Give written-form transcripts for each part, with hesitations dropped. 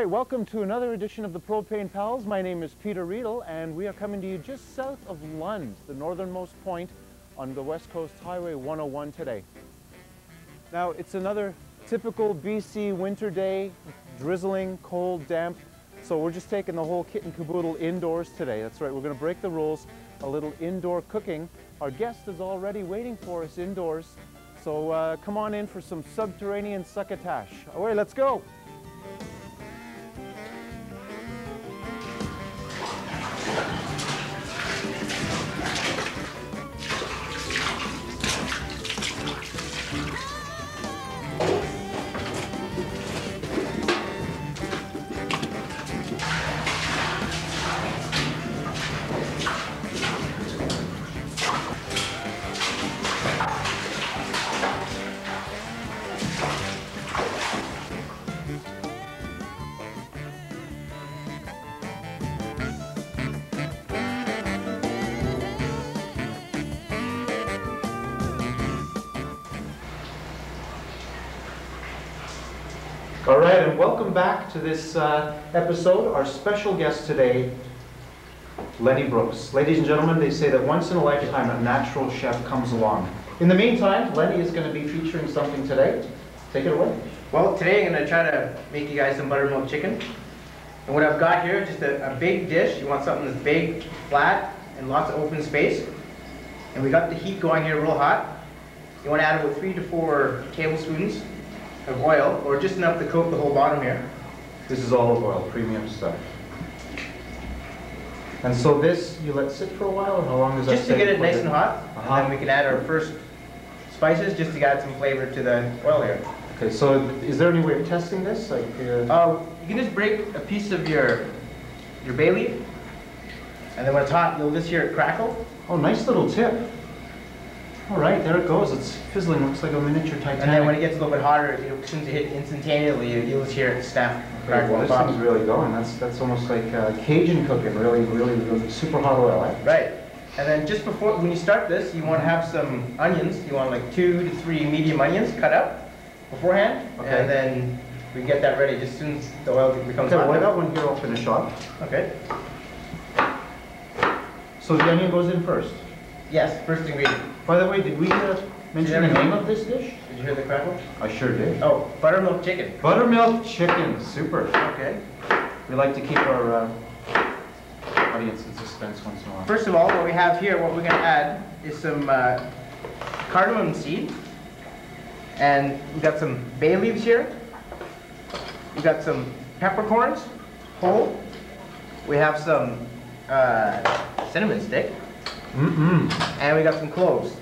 Welcome to another edition of the Propane Pals. My name is Peter Riedel, and we are coming to you just south of Lund, the northernmost point on the West Coast Highway 101 today. Now, it's another typical BC winter day, drizzling, cold, damp, so we're just taking the whole kit and caboodle indoors today. That's right, we're going to break the rules, a little indoor cooking. Our guest is already waiting for us indoors, so come on in for some subterranean succotash. Away, let's go! All right, and welcome back to this episode. Our special guest today, Lenny Brooks. Ladies and gentlemen, they say that once in a lifetime a natural chef comes along. In the meantime, Lenny is going to be featuring something today. Take it away. Well, today I'm going to try to make you guys some buttermilk chicken. And what I've got here is just a big dish. You want something that's big, flat, and lots of open space. And we got the heat going here real hot. You want to add about 3 to 4 tablespoons of oil, or just enough to coat the whole bottom here. This is olive oil, premium stuff. And so this, you let sit for a while, or how long does that take? Just to get it nice and hot, and then we can add our first spices just to add some flavor to the oil here. Okay, so is there any way of testing this? Like, you can just break a piece of your bay leaf, and then when it's hot, you'll just hear it crackle. Oh, nice little tip. All right, there it goes. It's fizzling. Looks like a miniature Titanic. And then when it gets a little bit hotter, as soon as you hit it instantaneously, you'll just hear it snap. Okay, well, this thing's really going. That's almost like Cajun cooking. Really super hot oil, eh? Right. And then just before, when you start this, you want to have some onions. You want like 2 to 3 medium onions cut up beforehand. Okay. And then we get that ready just as soon as the oil becomes hot. Okay, well, I got one here. I'll finish off. Okay. So the onion goes in first? Yes, first ingredient. By the way, did we mention the name of this dish? Did you hear the crackle? I sure did. Oh, buttermilk chicken. Buttermilk chicken, super. Okay. We like to keep our audience in suspense once in a while. First of all, what we have here, what we're going to add is some cardamom seed. And we've got some bay leaves here. We've got some peppercorns, whole. We have some cinnamon stick. And we got some cloves.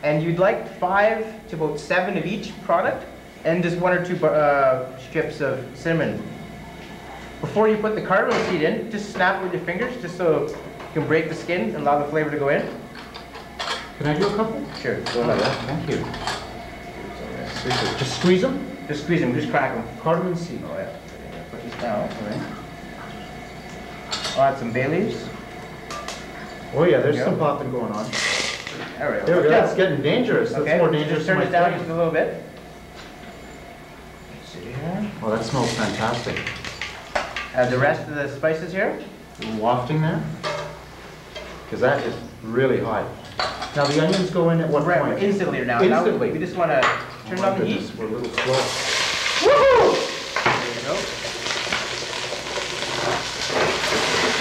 And you'd like 5 to about 7 of each product, and just 1 or 2 strips of cinnamon. Before you put the cardamom seed in, just snap with your fingers, just so you can break the skin and allow the flavor to go in. Can I do a couple? Sure, go ahead. Thank you. Super. Just squeeze them? Just squeeze them, just crack them. Cardamom seed. Oh yeah. Put this down. All right. I'll add some bay leaves. Oh yeah, there's some popping going on. There we go. There we go. That's getting dangerous. That's more dangerous. Just turn it down just a little bit. Let's see here. Oh, that smells fantastic. Add the rest of the spices here. Wafting there. Because that is really hot. Now the onions go in at what point? Instantly now. Instantly. Now we just want to turn down the heat. We're a little slow. Woohoo! There you go.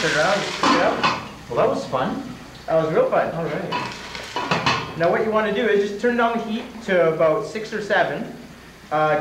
Turn around. Turn it up. Well, that was fun. That was real fun. All right. Now what you want to do is just turn down the heat to about 6 or 7.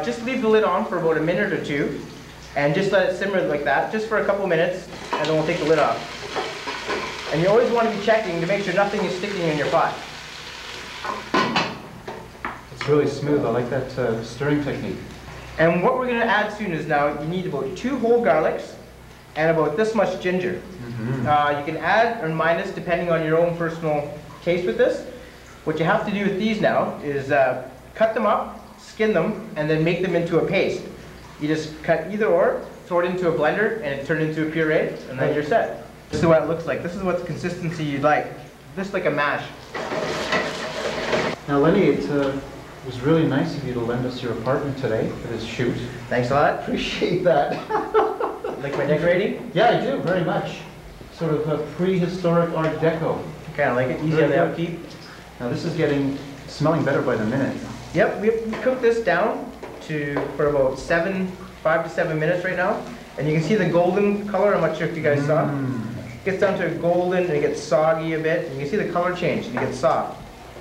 Just leave the lid on for about a minute or 2. And just let it simmer like that, just for a couple minutes, and then we'll take the lid off. And you always want to be checking to make sure nothing is sticking in your pot. It's really smooth. I like that stirring technique. And what we're going to add soon is now you need about 2 whole garlics and about this much ginger. You can add or minus depending on your own personal taste with this. What you have to do with these now is cut them up, skin them, and then make them into a paste. You just cut either or, throw it into a blender, and it turns into a puree, and then you're set. This is what it looks like. This is what the consistency you'd like. Just like a mash. Now Lenny, it was really nice of you to lend us your apartment today for this shoot. Thanks a lot. Appreciate that. Like my decorating? Yeah, I do, very much. Sort of a prehistoric Art Deco. Kind of like it, easy on the upkeep. Now this is smelling better by the minute. Yep, we cooked this down for about 5 to 7 minutes right now. And you can see the golden color. I'm not sure if you guys saw. It gets down to golden and it gets soggy a bit. And you can see the color change and it gets soft.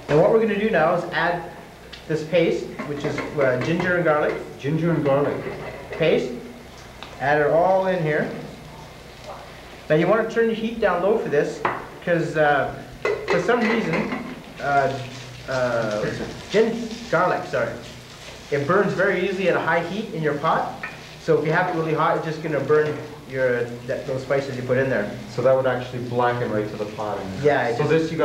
And what we're going to do now is add this paste, which is ginger and garlic. Ginger and garlic. Paste. Add it all in here. Now you want to turn your heat down low for this because for some reason, garlic, it burns very easily at a high heat in your pot. So if you have it really hot, it's just going to burn those spices you put in there. So that would actually blacken right to the pot. Yeah. So this do you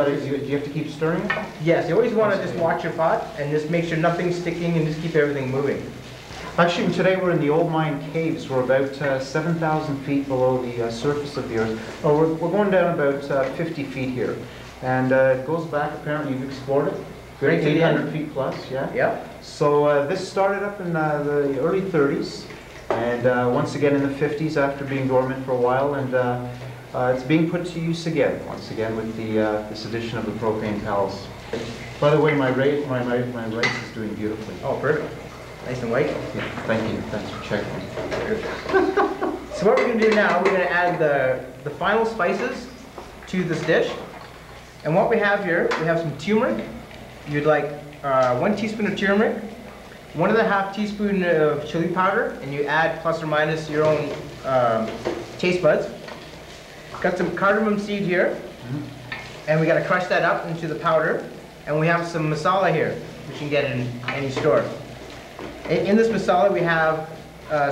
have to keep stirring it? Yes, you always want to just watch your pot and just make sure nothing's sticking and just keep everything moving. Actually, today we're in the old mine caves. We're about 7,000 feet below the surface of the earth. Oh, we're going down about 50 feet here. And it goes back, apparently you've explored it. Great, 800 feet plus, yeah? Yeah. So this started up in the early 30s. And once again in the 50s after being dormant for a while. And it's being put to use again, once again with this edition of the Propane Pals. By the way, my rice is doing beautifully. Oh, perfect. Nice and white. Yeah, thank you. Thanks for checking. So what we're going to do now, we're going to add the final spices to this dish. And what we have here, we have some turmeric. You'd like 1 teaspoon of turmeric, 1.5 teaspoon of chili powder, and you add plus or minus your own taste buds. Got some cardamom seed here, and we got to crush that up into the powder. And we have some masala here, which you can get in any store. In this masala, we have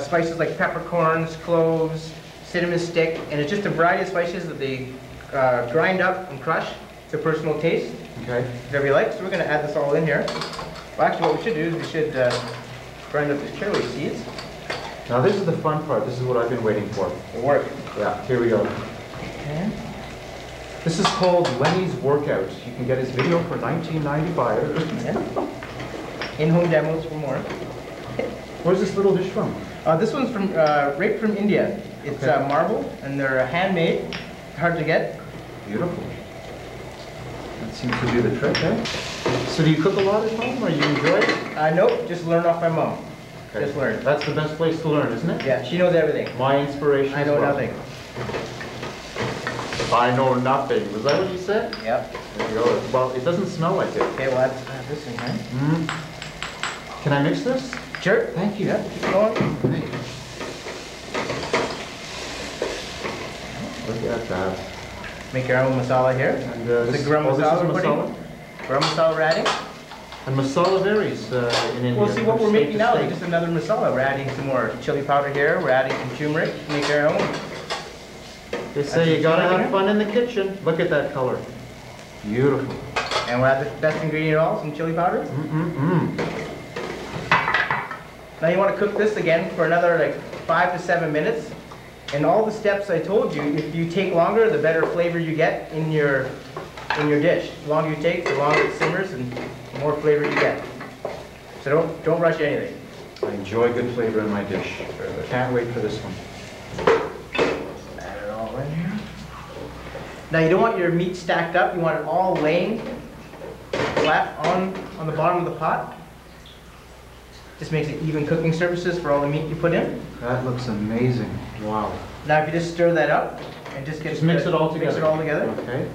spices like peppercorns, cloves, cinnamon stick, and it's just a variety of spices that they grind up and crush to personal taste. Okay. Whatever you like. So we're going to add this all in here. Well, actually, what we should do is we should grind up the chili seeds. Now this is the fun part. This is what I've been waiting for. It'll work. Yeah, here we go. Okay. This is called Lenny's Workout. You can get his video for $19.95. Yeah. In-home demos for more. Where's this little dish from? This one's from right from India. It's okay. marble, and they're handmade. Hard to get. Beautiful. That seems to do the trick, eh? So do you cook a lot at home, or you enjoy it? Nope, just learn off my mom. Okay. Just learn. That's the best place to learn, isn't it? Yeah, she knows everything. My inspiration. I know nothing. I know nothing. Was that what you said? Yep. There you go. Well, it doesn't smell like it. Okay, well, add this in here. Can I mix this? Sure. Thank you. Yeah, keep going. Look at that. Make your own masala here. And the garam masala we're putting. Garam masala we're adding. And masala varies in India. Well, see what we're making now is just another masala. We're adding some more chili powder here. We're adding some turmeric to make our own. They say you gotta have fun in the kitchen. Look at that color. Beautiful. And we'll add the best ingredient of all, some chili powder. Now you want to cook this again for another like 5 to 7 minutes. And all the steps I told you, if you take longer, the better flavor you get in your dish. The longer you take, the longer it simmers and the more flavor you get. So don't rush anything. I enjoy good flavor in my dish. Can't wait for this one. Add it all in here. Now you don't want your meat stacked up. You want it all laying flat on the bottom of the pot. Just makes it even cooking surfaces for all the meat you put in. That looks amazing. Wow. Now if you just stir that up and just mix it all together. Mix it all together. Okay.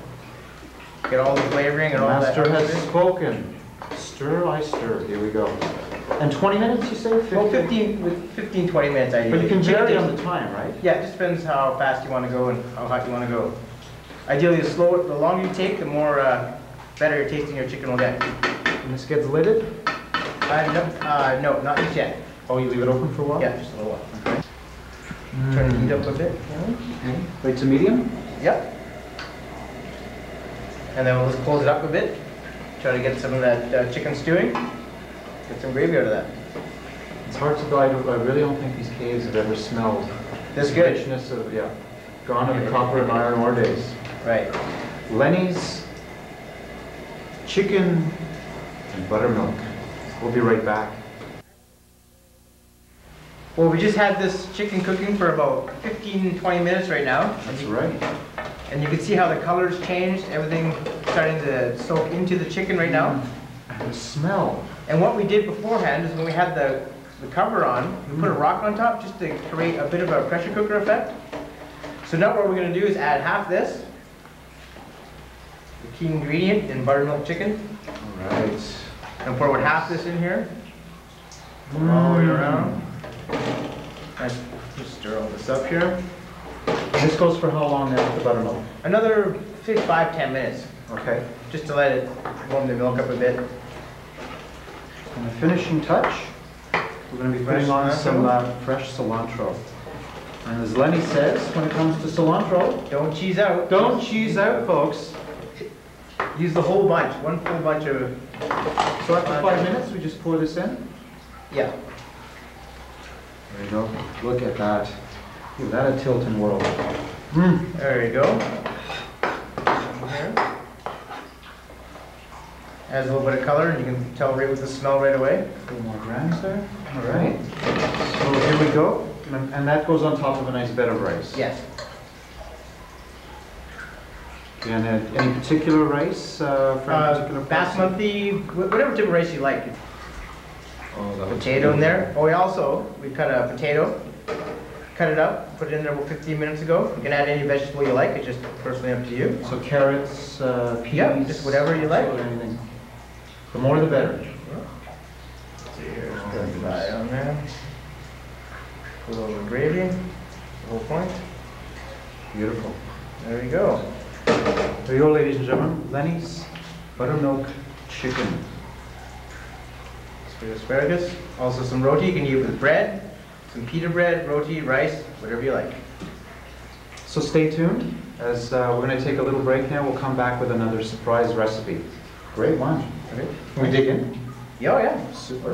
Get all the flavoring and all that. Master has spoken. Stir, I stir. Here we go. And 20 minutes, you say? 15? Well, 15, 20 minutes ideally. But you can vary on the time, right? Yeah, it just depends how fast you want to go and how hot you want to go. Ideally, the longer you take, the more better your tasting your chicken will get. And this gets lidded? No, not just yet. Oh, you leave it open for a while? Yeah, just a little while. Okay. Turn the heat up a bit. Okay. Right to medium? Yep. And then we'll just close it up a bit. Try to get some of that chicken stewing. Get some gravy out of that. It's hard to I really don't think these caves have ever smelled This good. richness of, yeah, gone are the copper and iron ore days. Right. Lenny's chicken and buttermilk. We'll be right back. Well, we just had this chicken cooking for about 15, 20 minutes right now. That's right. And you can see how the colors changed, everything starting to soak into the chicken right now. And the smell. And what we did beforehand is when we had the cover on, we put a rock on top just to create a bit of a pressure cooker effect. So now what we're going to do is add half this, the key ingredient in buttermilk chicken. All right. And pour about half this in here. All the way around. Let's just stir all this up here. And this goes for how long now with the buttermilk? Another, say, 5-10 minutes, Okay. just to let it warm the milk up a bit. And the finishing touch, we're going to be putting on some fresh cilantro. And as Lenny says, when it comes to cilantro, Don't cheese out. don't cheese out, folks. Use the whole bunch, one full bunch of. So after 5 minutes, we just pour this in. Yeah. There you go. Look at that. Give that a tilt and whirl. There you go. Here. Adds a little bit of color, and you can tell right with the smell right away. A little more grams there. All right. So here we go. And that goes on top of a nice bed of rice. Yes. And any particular rice for any particular Basmati, whatever type of rice you like. Oh, the Potato in there. Oh, we cut a potato, cut it up, put it in there about 15 minutes ago. You can add any vegetable you like. It's just personally up to you. So carrots, peas. Yeah, just whatever you like. Anything. The more the better. Put that on there. Put a little gravy. The whole point. Beautiful. There we go. There you go, ladies and gentlemen. Lenny's buttermilk chicken. For your asparagus. Also some roti. You can eat with bread, some pita bread, roti, rice, whatever you like. So stay tuned, as we're going to take a little break now. We'll come back with another surprise recipe. Great lunch. Okay. Can we dig in? Yeah, yeah. Super.